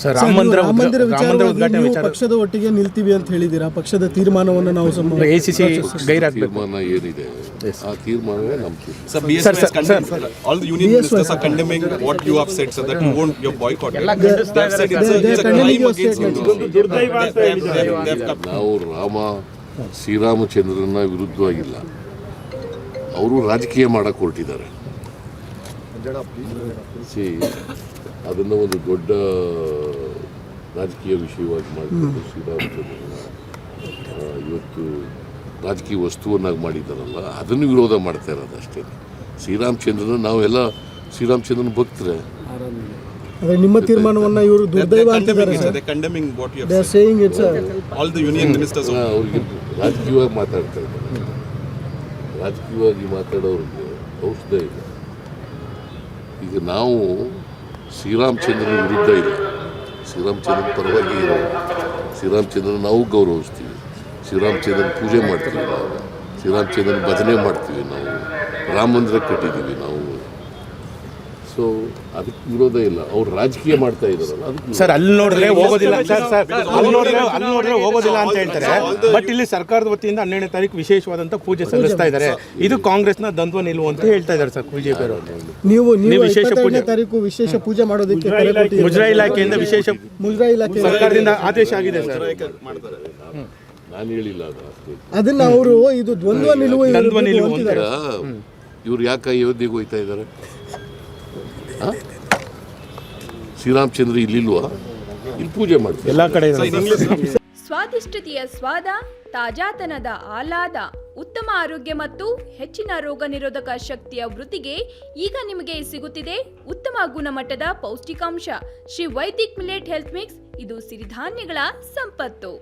Sir Rama ಮಂದಿರ ಉದ್ಘಾಟನೆ ವಿಚಾರ ಪಕ್ಷದ ಒಟ್ಟಿಗೆ ನಿಲ್ತೀವಿ ಅಂತ ಹೇಳಿದ್ದೀರಾ. ಪಕ್ಷದ ತೀರ್ಮಾನವನ್ನು ನಾವು ACC ಗೈರಾಗಬೇಕು. ತೀರ್ಮಾನ ಏನಿದೆ ಆ ತೀರ್ಮಾನವೇ ನಂಬ್ತೀವಿ. Sir, BSP has condemned. All the union ministers are condemning what you have said, sir, that you won't, you're boycotting. They have said it's a crime against ನಾವು ಶ್ರೀರಾಮಚಂದ್ರನ ವಿರುದ್ಧವಾಗಿಲ್ಲ, ಅವರು ರಾಜಕೀಯ ಮಾಡಕ್ಕೆ ಹೊರಟಿದ್ದಾರೆ. ಅದನ್ನು ಒಂದು ದೊಡ್ಡ ರಾಜಕೀಯ ವಿಷಯವಾಗಿ ಮಾಡಿಕೊಂಡು ಶ್ರೀರಾಮಚಂದ್ರನ ಇವತ್ತು ರಾಜಕೀಯ ವಸ್ತುವನ್ನಾಗಿ ಮಾಡಿದ್ದಾರಲ್ಲ, ಅದನ್ನು ವಿರೋಧ ಮಾಡ್ತಾ ಇರೋದು ಅಷ್ಟೇ. ಶ್ರೀರಾಮಚಂದ್ರನ ನಾವೆಲ್ಲ ಶ್ರೀರಾಮಚಂದ್ರನ ಭಕ್ತರೆ. ನಿಮ್ಮ ತೀರ್ಮಾನವನ್ನು ಇವರು ದುರ್ದೈವ ಅಂತಿದ್ದಾರೆ. condemning what you have They are said. saying it's All the union ministers are ಅವ್ರಿಗೆ ರಾಜಕೀಯವಾಗಿ ಮಾತಾಡ್ತಾ ಇದ್ದಾರೆ. ರಾಜಕೀಯವಾಗಿ ಮಾತಾಡೋರಿಗೆ ಔಷಧ ಇಲ್ಲ. ಈಗ ನಾವು ಶ್ರೀರಾಮಚಂದ್ರನ ವಿರುದ್ಧ ಇಲ್ಲ, ಶ್ರೀರಾಮಚಂದ್ರನ ಪರವಾಗಿ ಇರೋದು. ಶ್ರೀರಾಮಚಂದ್ರನ ನಾವು ಗೌರವಿಸ್ತೀವಿ, ಶ್ರೀರಾಮಚಂದ್ರನ ಪೂಜೆ ಮಾಡ್ತೀವಿ, ನಾವು ಶ್ರೀರಾಮಚಂದ್ರನ ಭಜನೆ ಮಾಡ್ತೀವಿ, ನಾವು ರಾಮ ಮಂದಿರ ಕಟ್ಟಿದ್ದೀವಿ ನಾವು. ಸೊ ಅದಕ್ಕೆ ವಿರೋಧ ಇಲ್ಲ. ಅವ್ರು ರಾಜಕೀಯ ಮಾಡ್ತಾ ಇದ್ದಾರಲ್ಲ ಅದಕ್ಕೆ. ಸರ್ ಅಲ್ಲಿ ನೋಡಿದ್ರೆ ಹೋಗೋದಿಲ್ಲ, ಸರ್ ಅಲ್ಲಿ ನೋಡಿದ್ರೆ ಹೋಗೋದಿಲ್ಲ ಅಂತ ಹೇಳ್ತಾರೆ. ಬಟ್ ಇಲ್ಲಿ ಸರ್ಕಾರದ ವತಿಯಿಂದ 12ನೇ ತಾರೀಕು ವಿಶೇಷವಾದಂತ ಪೂಜೆ ಸಲ್ಲಿಸ್ತಾ ಇದ್ದಾರೆ. ಇದು ಕಾಂಗ್ರೆಸ್ನ ದ್ವಂದ್ವ ನಿಲುವು ಅಂತ ಹೇಳ್ತಾ ಇದ್ದಾರೆ ಸರ್ ಬಿಜೆಪಿ ಅವರು. ನೀವು ವಿಶೇಷ ಪೂಜೆ ತಾರೀಕು ವಿಶೇಷ ಪೂಜೆ ಮಾಡೋದಕ್ಕೆ ಮುಜರಾಯಿ ಇಲಾಖೆಯಿಂದ ವಿಶೇಷ ಮುಜರಾಯಿ ಇಲಾಖೆ ಸರ್ಕಾರದಿಂದ ಆದೇಶ ಆಗಿದೆ ಸರ್. ನಾನು ಹೇಳಿಲ್ಲ ಅದು ಅಷ್ಟೇ. ಅದನ್ನ ಅವರು ಇದು ದ್ವಂದ್ವ ನಿಲುವು ಅಂತ. ಇವ್ರು ಯಾಕೆ ಅಯೋಧ್ಯೆಗೆ ಹೋಗ್ತಾ ಇದ್ದಾರೆ? ಶ್ರೀರಾಮಚಂದ್ರ ಇಲ್ಲಿಲ್ವಾ? ಇಲ್ಲಿ ಪೂಜೆ ಮಾಡ್ತಾರೆ ಎಲ್ಲ ಕಡೆ. ಸ್ವಾದಿಷ್ಟತೆಯ ಸ್ವಾದ, ತಾಜಾತನದ ಆಹ್ಲಾದ, ಉತ್ತಮ ಆರೋಗ್ಯ ಮತ್ತು ಹೆಚ್ಚಿನ ರೋಗ ನಿರೋಧಕ ಶಕ್ತಿಯ ವೃದ್ಧಿಗೆ ಈಗ ನಿಮಗೆ ಸಿಗುತ್ತಿದೆ ಉತ್ತಮ ಗುಣಮಟ್ಟದ ಪೌಷ್ಟಿಕಾಂಶ Shri Vaidik millet health mix. ಇದು ಸಿರಿಧಾನ್ಯಗಳ ಸಂಪತ್ತು.